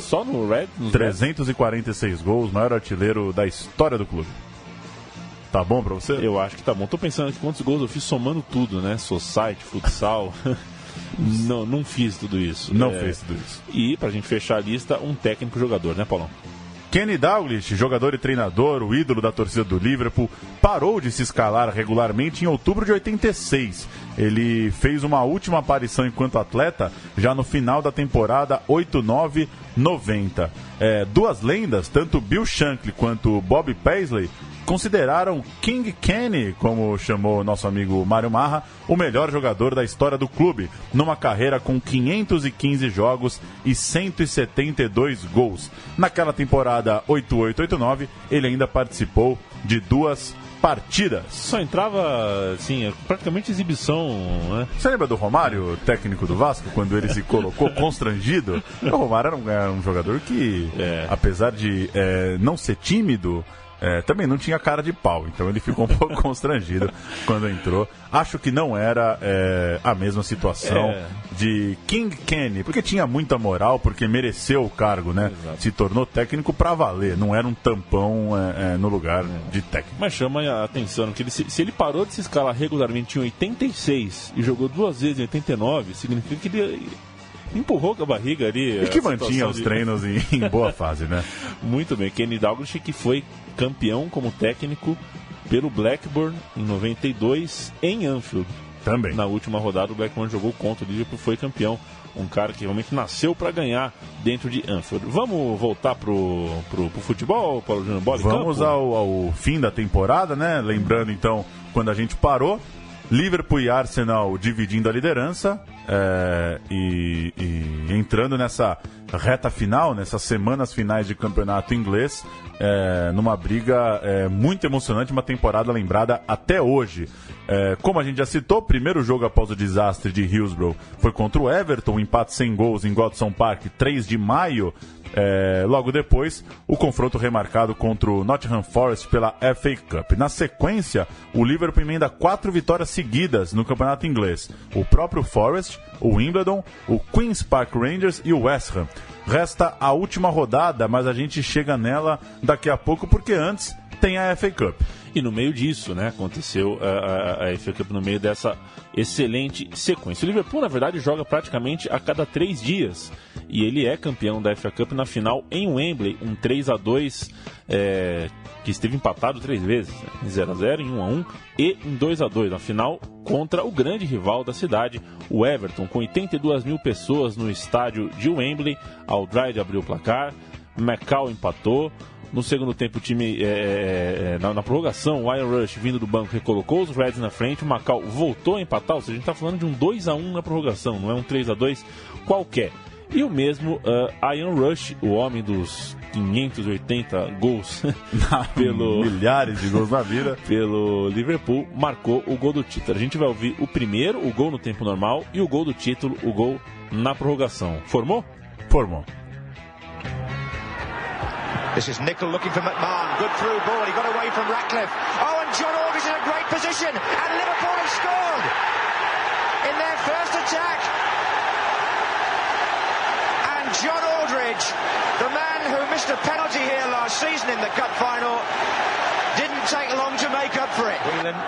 Só no Red? 346 gols, maior artilheiro da história do clube. Tá bom pra você? Eu acho que tá bom. Tô pensando aqui quantos gols eu fiz somando tudo, né? Society, futsal. Não fiz tudo isso. Não fez tudo isso. E pra gente fechar a lista, um técnico jogador, né, Paulão? Kenny Dalglish, jogador e treinador, o ídolo da torcida do Liverpool, parou de se escalar regularmente em outubro de 86. Ele fez uma última aparição enquanto atleta já no final da temporada 89-90. Duas lendas, tanto Bill Shankly quanto Bob Paisley, consideraram King Kenny, como chamou nosso amigo Mário Marra, o melhor jogador da história do clube, numa carreira com 515 jogos e 172 gols. Naquela temporada 88-89, ele ainda participou de 2 partidas. Só entrava, assim, praticamente exibição, né? Você lembra do Romário, técnico do Vasco, quando ele se colocou constrangido? O Romário era um jogador que, apesar de não ser tímido, também não tinha cara de pau, então ele ficou um pouco constrangido quando entrou. Acho que não era a mesma situação de King Kenny, porque tinha muita moral, porque mereceu o cargo, né? Exato. Se tornou técnico pra valer, não era um tampão no lugar de técnico. Mas chama a atenção que se ele parou de se escalar regularmente em 86 e jogou 2 vezes em 89, significa que ele empurrou com a barriga ali. E que mantinha os treinos em boa fase, né? Muito bem. Kenny Dalglish, que foi campeão como técnico pelo Blackburn em 92 em Anfield. Também. Na última rodada o Blackburn jogou contra o Liverpool, foi campeão. Um cara que realmente nasceu para ganhar dentro de Anfield. Vamos voltar pro futebol, Paulo Júnior? Vamos ao fim da temporada, né? Lembrando então, quando a gente parou, Liverpool e Arsenal dividindo a liderança e entrando nessa reta final, nessas semanas finais de campeonato inglês, numa briga muito emocionante, uma temporada lembrada até hoje. Como a gente já citou, o primeiro jogo após o desastre de Hillsborough foi contra o Everton, um empate sem gols em Goodison Park, 3 de maio. Logo depois, o confronto remarcado contra o Nottingham Forest pela FA Cup. Na sequência, o Liverpool emenda 4 vitórias seguidas no campeonato inglês. O próprio Forest, o Wimbledon, o Queen's Park Rangers e o West Ham. Resta a última rodada, mas a gente chega nela daqui a pouco, porque antes tem a FA Cup. E no meio disso, né, aconteceu a FA Cup no meio dessa excelente sequência. O Liverpool, na verdade, joga praticamente a cada 3 dias. E ele é campeão da FA Cup na final em Wembley, um 3-2, que esteve empatado 3 vezes, né, em 0-0, em 1-1 e em 2-2, na final contra o grande rival da cidade, o Everton, com 82 mil pessoas no estádio de Wembley. Alldright abriu o placar, McCall empatou. No segundo tempo, o time, na prorrogação, o Ian Rush, vindo do banco, recolocou os Reds na frente. O Macau voltou a empatar, ou seja, a gente está falando de um 2-1 na prorrogação, não é um 3-2 qualquer. E o mesmo Ian Rush, o homem dos 580 gols, milhares de gols na vida, pelo Liverpool, marcou o gol do título. A gente vai ouvir o primeiro, o gol no tempo normal, e o gol do título, o gol na prorrogação. Formou? Formou. This is Nicol looking for McMahon. Good through ball. He got away from Ratcliffe. Oh, and John Aldridge in a great position. And Liverpool have scored in their first attack. And John Aldridge, the man who missed a penalty here last season in the cup final, didn't take long to make up for it. Whelan,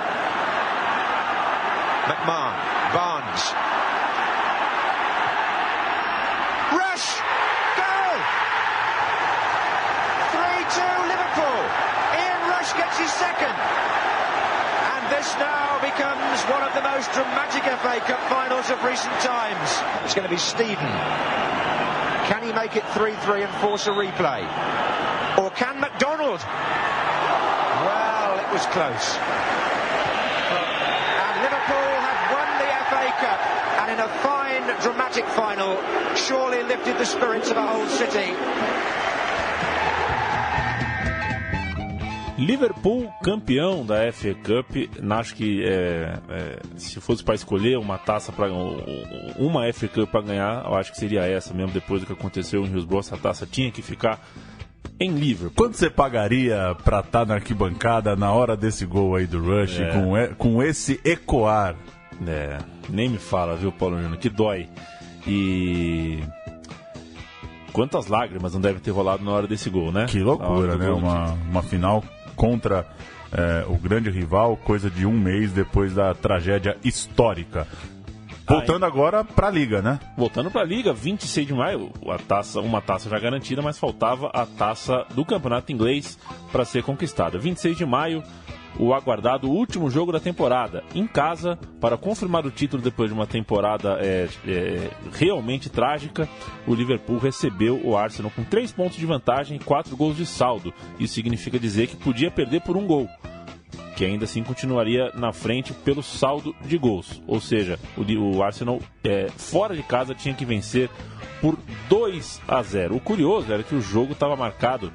McMahon, Barnes. Rush! Goal! 3-2 Liverpool. Ian Rush gets his second. And this now becomes one of the most dramatic FA Cup finals of recent times. It's going to be Steven. Can he make it 3-3 and force a replay? Or can McDonald? Well, it was close. And Liverpool have won the FA Cup. And in a fine, dramatic final, surely lifted the spirits of a whole city. Liverpool campeão da FA Cup. Acho que se fosse para escolher uma taça para uma FA Cup para ganhar, eu acho que seria essa mesmo. Depois do que aconteceu em Hillsborough, essa taça tinha que ficar em Liverpool. Quanto você pagaria para estar na arquibancada na hora desse gol aí do Rush, com esse ecoar? Nem me fala, viu, Paulo Júnior, que dói. E quantas lágrimas não devem ter rolado na hora desse gol, né? Que loucura, né? Uma final contra o grande rival, coisa de um mês depois da tragédia histórica. Voltando agora para a Liga, né? Voltando para a Liga, 26 de maio, uma taça já garantida, mas faltava a taça do Campeonato Inglês para ser conquistada. 26 de maio, o aguardado último jogo da temporada, em casa, para confirmar o título depois de uma temporada realmente trágica. O Liverpool recebeu o Arsenal com 3 pontos de vantagem e 4 gols de saldo. Isso significa dizer que podia perder por 1 gol, que ainda assim continuaria na frente pelo saldo de gols. Ou seja, o Arsenal fora de casa tinha que vencer por 2-0. O curioso era que o jogo estava marcado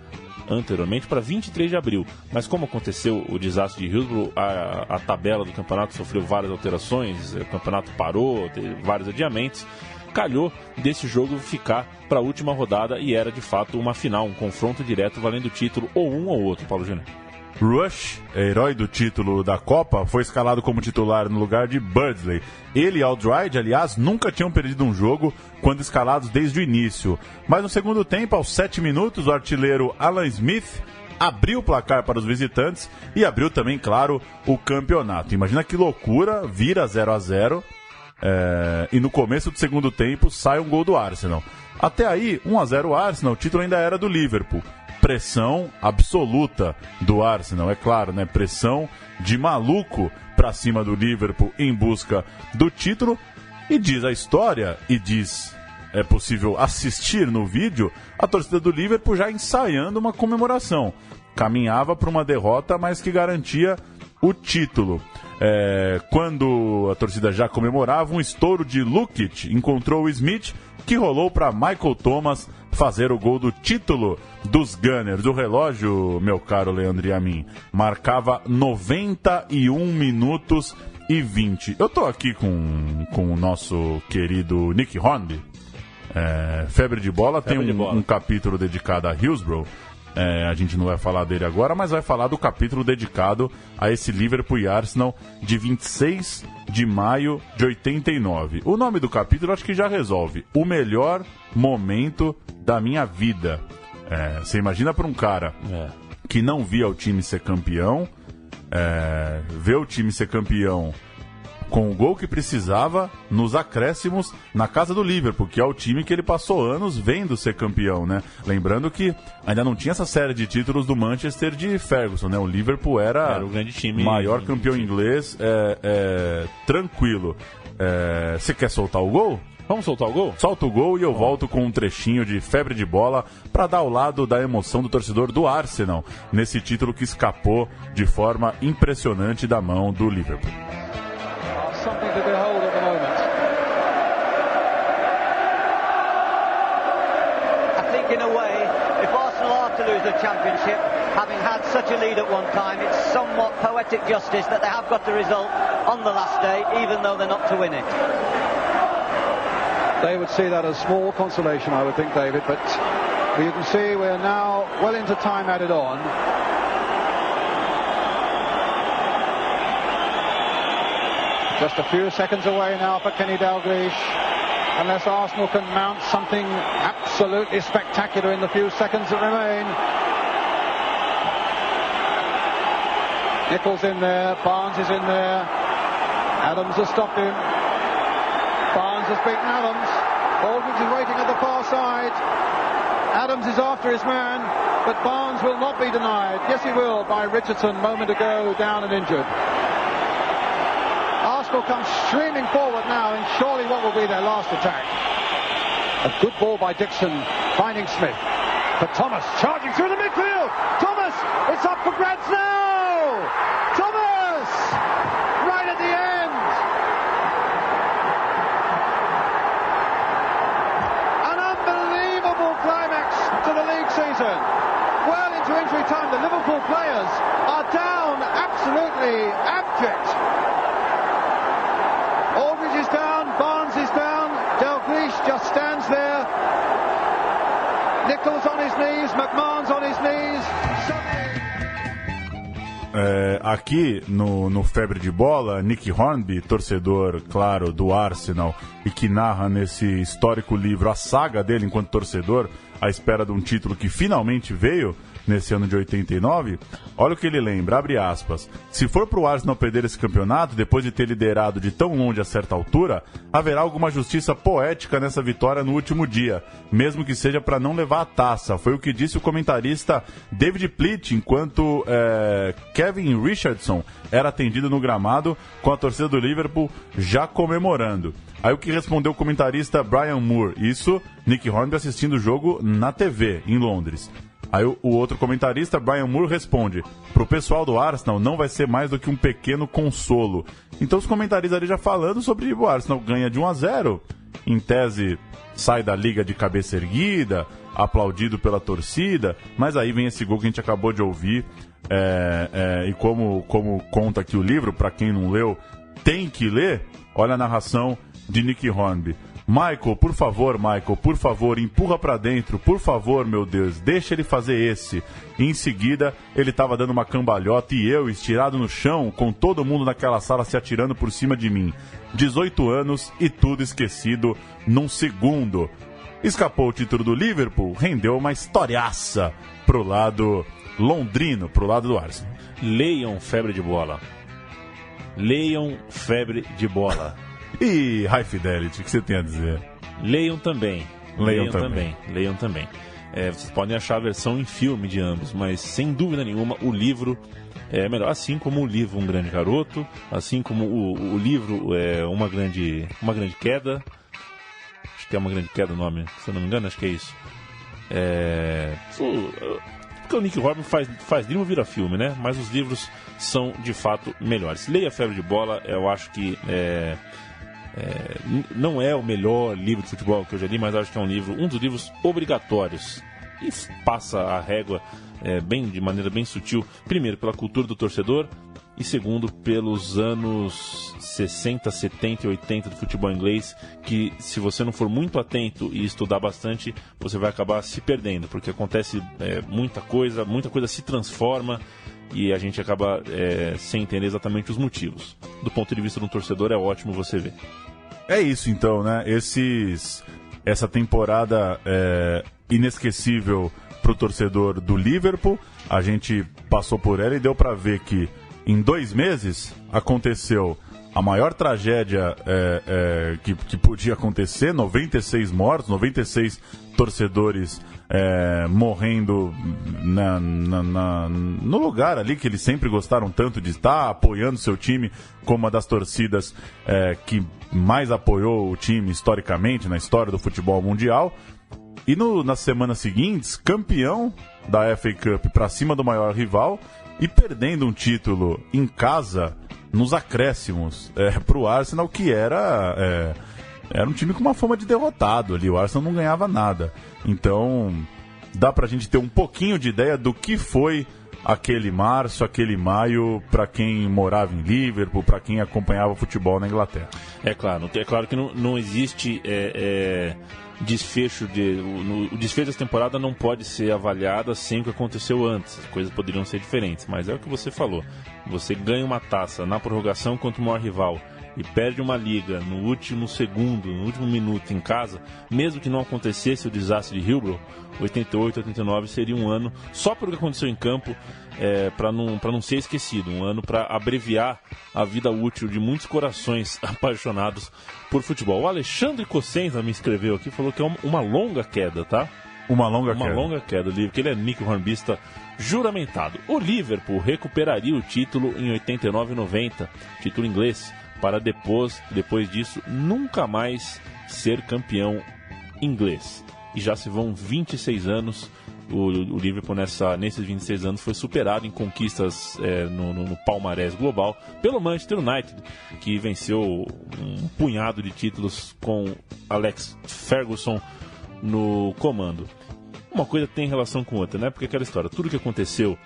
anteriormente para 23 de abril, mas como aconteceu o desastre de Hillsborough, a tabela do campeonato sofreu várias alterações, o campeonato parou, teve vários adiamentos, calhou desse jogo ficar para a última rodada e era de fato uma final, um confronto direto valendo o título ou um ou outro, Paulo Júnior. Rush, herói do título da Copa, foi escalado como titular no lugar de Beardsley. Ele e Alldright, aliás, nunca tinham perdido um jogo quando escalados desde o início. Mas no segundo tempo, aos 7 minutos, o artilheiro Alan Smith abriu o placar para os visitantes e abriu também, claro, o campeonato. Imagina que loucura, vira 0-0 e no começo do segundo tempo sai um gol do Arsenal. Até aí, 1-0 Arsenal, o título ainda era do Liverpool. Pressão absoluta do Arsenal, é claro, né? Pressão de maluco para cima do Liverpool em busca do título. E diz a história, é possível assistir no vídeo, a torcida do Liverpool já ensaiando uma comemoração. Caminhava para uma derrota, mas que garantia o título. Quando a torcida já comemorava, um estouro de Lukic encontrou o Smith, que rolou para Michael Thomas fazer o gol do título dos Gunners. O relógio, meu caro Leandro e a mim, marcava 91 minutos e 20. Eu tô aqui com o nosso querido Nick Hornby. Febre de Bola tem um capítulo dedicado a Hillsborough. A gente não vai falar dele agora, mas vai falar do capítulo dedicado a esse Liverpool e Arsenal de 26 de maio de 89. O nome do capítulo acho que já resolve. O melhor momento da minha vida. Você imagina para um cara que não via o time ser campeão, ver o time ser campeão com o gol que precisava nos acréscimos na casa do Liverpool, que é o time que ele passou anos vendo ser campeão, né? Lembrando que ainda não tinha essa série de títulos do Manchester de Ferguson, né? O Liverpool era o grande time, maior campeão inglês, tranquilo. Você quer soltar o gol? Vamos soltar o gol? Solta o gol e eu volto com um trechinho de Febre de Bola para dar ao lado da emoção do torcedor do Arsenal nesse título que escapou de forma impressionante da mão do Liverpool. Something to behold at the moment. I think in a way, if Arsenal are to lose the championship, having had such a lead at one time, it's somewhat poetic justice that they have got the result on the last day, even though they're not to win it. They would see that as small consolation, I would think, David, but you can see we're now well into time added on. Just a few seconds away now for Kenny Dalglish, unless Arsenal can mount something absolutely spectacular in the few seconds that remain. Nichols in there, Barnes is in there, Adams has stopped him, Barnes has beaten Adams, Aldridge is waiting at the far side, Adams is after his man, but Barnes will not be denied, yes he will, by Richardson a moment ago, down and injured. Arsenal comes streaming forward now in surely what will be their last attack. A good ball by Dixon, finding Smith. But Thomas charging through the midfield. Thomas, it's up for grabs now. Thomas, right at the end. An unbelievable climax to the league season. Well into into injury time. The Liverpool players are down, absolutely abject. Aldridge is down, Barnes is down, Dalglish just stands there. Nichols on his knees, McMahon's on his knees. Aqui no Febre de Bola, Nick Hornby, torcedor, claro, do Arsenal, e que narra nesse histórico livro a saga dele enquanto torcedor, à espera de um título que finalmente veio nesse ano de 89, olha o que ele lembra, abre aspas: se for pro Arsenal perder esse campeonato, depois de ter liderado de tão longe a certa altura, haverá alguma justiça poética nessa vitória no último dia, mesmo que seja para não levar a taça. Foi o que disse o comentarista David Plitt, enquanto Kevin Richardson era atendido no gramado, com a torcida do Liverpool já comemorando. Aí o que respondeu o comentarista Brian Moore, isso Nick Hornby assistindo o jogo na TV, em Londres. Aí o outro comentarista, Brian Moore, responde: pro pessoal do Arsenal não vai ser mais do que um pequeno consolo. Então os comentaristas ali já falando sobre o Arsenal ganha de 1-0, em tese sai da liga de cabeça erguida, aplaudido pela torcida, mas aí vem esse gol que a gente acabou de ouvir, e como conta aqui o livro, para quem não leu, tem que ler, olha a narração de Nick Hornby. Michael, por favor, empurra pra dentro, por favor, meu Deus, deixa ele fazer esse. E em seguida, ele tava dando uma cambalhota e eu, estirado no chão, com todo mundo naquela sala se atirando por cima de mim. 18 anos e tudo esquecido num segundo. Escapou o título do Liverpool, rendeu uma historiaça pro lado londrino, pro lado do Arsenal. Leiam Febre de Bola. Leiam Febre de Bola. E High Fidelity, o que você tem a dizer? Leiam também. Leiam também. Vocês podem achar a versão em filme de ambos, mas sem dúvida nenhuma o livro é melhor. Assim como o livro Um Grande Garoto, assim como o livro Uma Grande Queda. Acho que é Uma Grande Queda o nome, se eu não me engano, acho que é isso. Porque o Nick Hornby faz livro vira filme, né? Mas os livros são de fato melhores. Leia Febre de Bola, eu acho que não é o melhor livro de futebol que eu já li, mas acho que é um dos livros obrigatórios e passa a régua de maneira bem sutil, primeiro pela cultura do torcedor e segundo pelos anos 60, 70 e 80 do futebol inglês, que se você não for muito atento e estudar bastante, você vai acabar se perdendo, porque acontece muita coisa se transforma e a gente acaba sem entender exatamente os motivos. Do ponto de vista de um torcedor, é ótimo você ver. É isso então, né? Essa temporada inesquecível pro torcedor do Liverpool. A gente passou por ela e deu pra ver que em 2 meses aconteceu a maior tragédia que podia acontecer, 96 mortos, 96 torcedores morrendo no lugar ali que eles sempre gostaram tanto de estar, apoiando seu time, como uma das torcidas que mais apoiou o time historicamente, na história do futebol mundial. E nas semanas seguintes, campeão da FA Cup para cima do maior rival e perdendo um título em casa nos acréscimos para o Arsenal, que era um time com uma fama de derrotado ali. O Arsenal não ganhava nada. Então dá pra gente ter um pouquinho de ideia do que foi aquele março, aquele maio, para quem morava em Liverpool, para quem acompanhava o futebol na Inglaterra. É claro que não existe desfecho o desfecho dessa temporada não pode ser avaliada sem o que aconteceu antes. As coisas poderiam ser diferentes, mas é o que você falou. Você ganha uma taça na prorrogação contra o maior rival e perde uma liga no último segundo, no último minuto em casa, mesmo que não acontecesse o desastre de Hillbrook, 88, 89 seria um ano, só por o que aconteceu em campo, para não ser esquecido, um ano para abreviar a vida útil de muitos corações apaixonados por futebol. O Alexandre Cossenza me escreveu aqui, falou que é uma longa queda, tá? Uma longa queda, porque ele é Nick Hornbista juramentado. O Liverpool recuperaria o título em 89 e 90, título inglês, para depois disso nunca mais ser campeão inglês. E já se vão 26 anos, o Liverpool nesses 26 anos foi superado em conquistas no palmarés global pelo Manchester United, que venceu um punhado de títulos com Alex Ferguson no comando. uma coisa tem relação com outra, né? Porque aquela história, tudo que aconteceu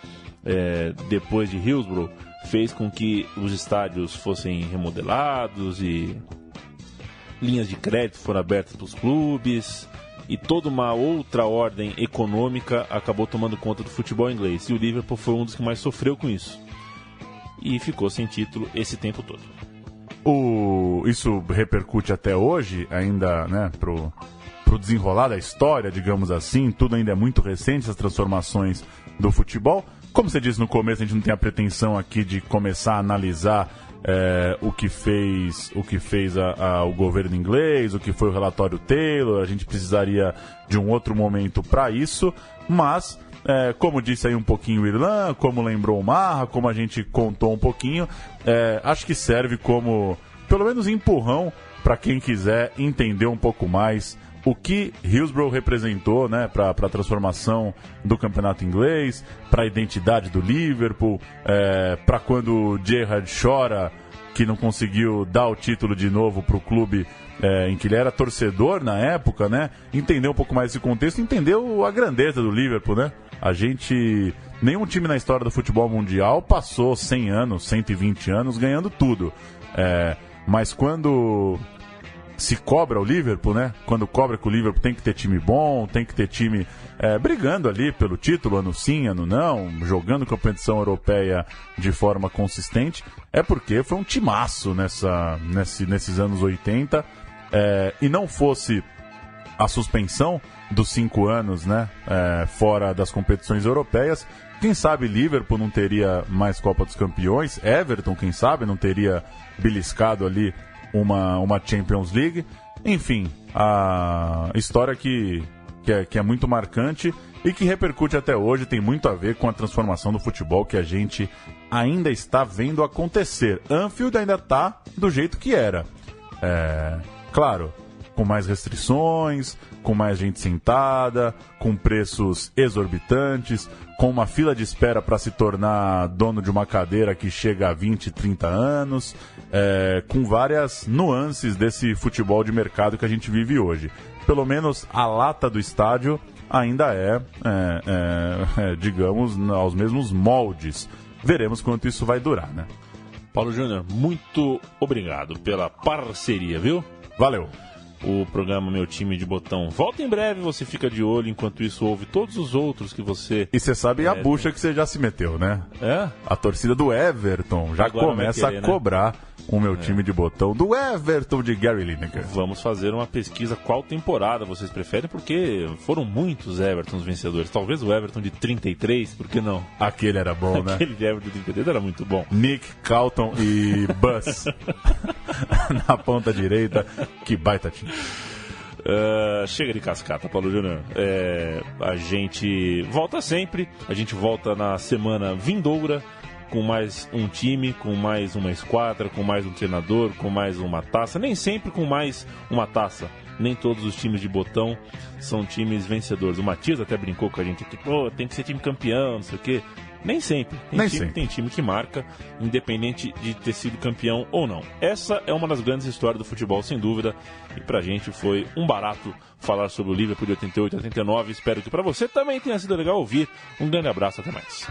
depois de Hillsborough fez com que os estádios fossem remodelados e linhas de crédito foram abertas para os clubes e toda uma outra ordem econômica acabou tomando conta do futebol inglês. E o Liverpool foi um dos que mais sofreu com isso. E ficou sem título esse tempo todo. Isso repercute até hoje, ainda, né, pro desenrolar da história, digamos assim. Tudo ainda é muito recente, as transformações do futebol. Como você disse no começo, a gente não tem a pretensão aqui de começar a analisar o que fez o governo inglês, o que foi o relatório Taylor. A gente precisaria de um outro momento para isso, mas como disse aí um pouquinho o Irlan, como lembrou o Marra, como a gente contou um pouquinho, acho que serve como, pelo menos, empurrão para quem quiser entender um pouco mais o que Hillsborough representou, né, para a transformação do campeonato inglês, para a identidade do Liverpool, para quando o Gerrard chora que não conseguiu dar o título de novo para o clube em que ele era torcedor na época, né? Entender um pouco mais esse contexto, entender a grandeza do Liverpool, né? Nenhum time na história do futebol mundial passou 100 anos, 120 anos ganhando tudo. Mas quando se cobra o Liverpool, né? Quando cobra que o Liverpool tem que ter time bom, tem que ter time brigando ali pelo título, ano sim, ano não, jogando competição europeia de forma consistente, é porque foi um timaço nesses anos 80, e não fosse a suspensão dos 5 anos, né, fora das competições europeias, quem sabe Liverpool não teria mais Copa dos Campeões, Everton, quem sabe, não teria beliscado ali uma Champions League. Enfim, a história que é muito marcante e que repercute até hoje, tem muito a ver com a transformação do futebol que a gente ainda está vendo acontecer. Anfield ainda está do jeito que era. Claro, com mais restrições, com mais gente sentada, com preços exorbitantes, com uma fila de espera para se tornar dono de uma cadeira que chega a 20, 30 anos, com várias nuances desse futebol de mercado que a gente vive hoje. Pelo menos a lata do estádio ainda digamos, aos mesmos moldes. Veremos quanto isso vai durar, né? Paulo Júnior, muito obrigado pela parceria, viu? Valeu! O programa Meu Time de Botão volta em breve, você fica de olho, enquanto isso ouve todos os outros que você... E você sabe a bucha que você já se meteu, né? A torcida do Everton já agora começa a cobrar o Meu Time de Botão do Everton de Gary Lineker. Vamos fazer uma pesquisa qual temporada vocês preferem, porque foram muitos Evertons vencedores. Talvez o Everton de 33, por que não? Aquele era bom, né? Aquele de Everton de 33 era muito bom. Nick, Carlton e Buzz na ponta direita. Que baita time. Chega de cascata, Paulo Júnior. A gente volta sempre. A gente volta na semana vindoura com mais um time, com mais uma esquadra, com mais um treinador, com mais uma taça. Nem sempre com mais uma taça. Nem todos os times de botão são times vencedores. O Matias até brincou com a gente aqui, tem que ser time campeão, não sei o quê. Nem sempre. Tem time que marca, independente de ter sido campeão ou não. Essa é uma das grandes histórias do futebol, sem dúvida. E pra gente foi um barato falar sobre o Liverpool de 88 e 89. Espero que pra você também tenha sido legal ouvir. Um grande abraço, até mais.